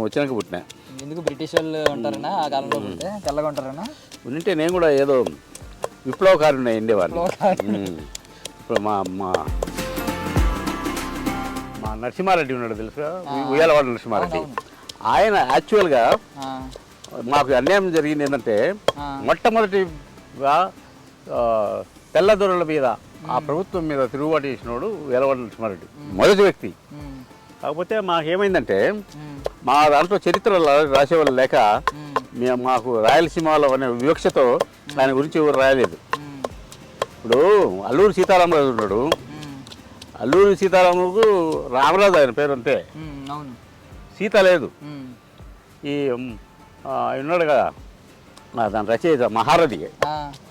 వచ్చినాక పుట్టినా. ఎందుకు బ్రిటిష్ వాళ్ళు ఉంటారనా ఆ కాలంలో ఉంటే తెల్లగా ఉంటారనా? ఉంటే నేను కూడా ఏదో విప్లవకారుని ఉండేవాడిని. ఇప్పుడు మా మా మా నరసింహారెడ్డి ఉన్నాడు తెలుసా, ఉయ్యాలవాడ నరసింహారెడ్డి. ఆయన యాక్చువల్గా మాకు అన్యాయం జరిగింది ఏంటంటే మొట్టమొదటిగా తెల్లదొరల మీద ఆ ప్రభుత్వం మీద తిరుగుబాటు చేసినోడు ఉయ్యాలవాడ నరసింహారెడ్డి మొదటి వ్యక్తి. కాకపోతే మాకేమైందంటే మా దాంట్లో చరిత్రలో రాసేవాళ్ళు లేక మాకు రాయలసీమలో అనే వివక్షతో దాని గురించి ఎవరు రాయలేదు. ఇప్పుడు అల్లూరి సీతారామరాజు ఉన్నాడు, అల్లూరి సీతారాముకు రామరాజు ఆయన పేరు అంతే, సీత లేదు. ఈ ఉన్నాడు కదా దాని రచయిత మహారథి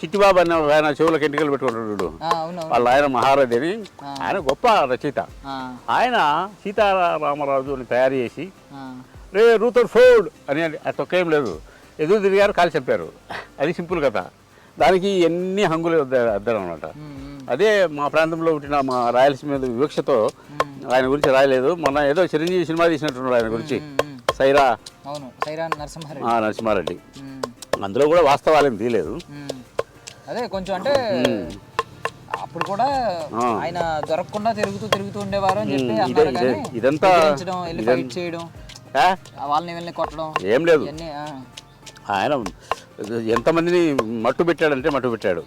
చిట్టిబాబు అనే ఆయన చెవులకు ఎంటికలు పెట్టుకుంటాడు, వాళ్ళ ఆయన మహారథి అని, ఆయన గొప్ప రచయిత. ఆయన సీతారామరాజు అని తయారు చేసి రే రూతర్ ఫోర్డ్ అని తొక్కేం లేదు, ఎదురు తిరిగారు, కాలు చెప్పారు. అది సింపుల్ కథ. దానికి ఎన్ని హంగులు అద్దరు అనమాట. అదే మా ప్రాంతంలో పుట్టిన మా రాయలసీమ వివక్షతో ఆయన గురించి రాయలేదు. మొన్న ఏదో చిరంజీవి సినిమా తీసినట్టున్నాడు ఆయన గురించి, సైరా నరసింహారెడ్డి. అందులో కూడా వాస్తవాలేం తీయలేదు. అదే కొంచెం అంటే అప్పుడు కూడా ఆయన దొరకకుండా తిరుగుతూ ఉండేవారు అని చెప్పి ఇదంతా చేయడం, వాళ్ళని వెళ్ళి కొట్టడం ఏం లేదు. ఆయన ఎంతమందిని మట్టు పెట్టాడంటే మట్టు పెట్టాడు.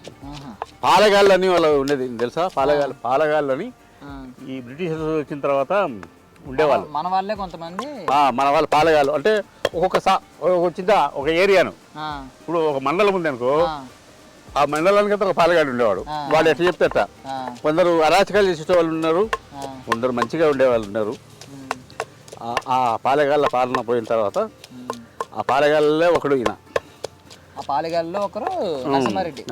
పాలగాళ్ళని వాళ్ళు ఉండేది తెలుసా, పాలగాళ్ళని ఈ బ్రిటిషర్స్ వచ్చిన తర్వాత ఉండేవాళ్ళు. మన వాళ్ళే కొంతమంది, మన వాళ్ళు పాలగాళ్ళు అంటే ఒక ఏరియాను, ఇప్పుడు ఒక మండలం ఉంది అనుకో, ఆ మండలానికి ఒక పాలగాడు ఉండేవాడు. వాడు ఎట్లా చెప్తే అట్లా. కొందరు అరాచకాలు చేసే వాళ్ళు ఉన్నారు, కొందరు మంచిగా ఉండేవాళ్ళు ఉన్నారు. ఆ పాలగాళ్ళ పాలన పోయిన తర్వాత ఆ పాలగాళ్ళలో ఒకడు ఈయన, ఆ పాలగాళ్ళలో ఒకరు నరసింహారెడ్డి.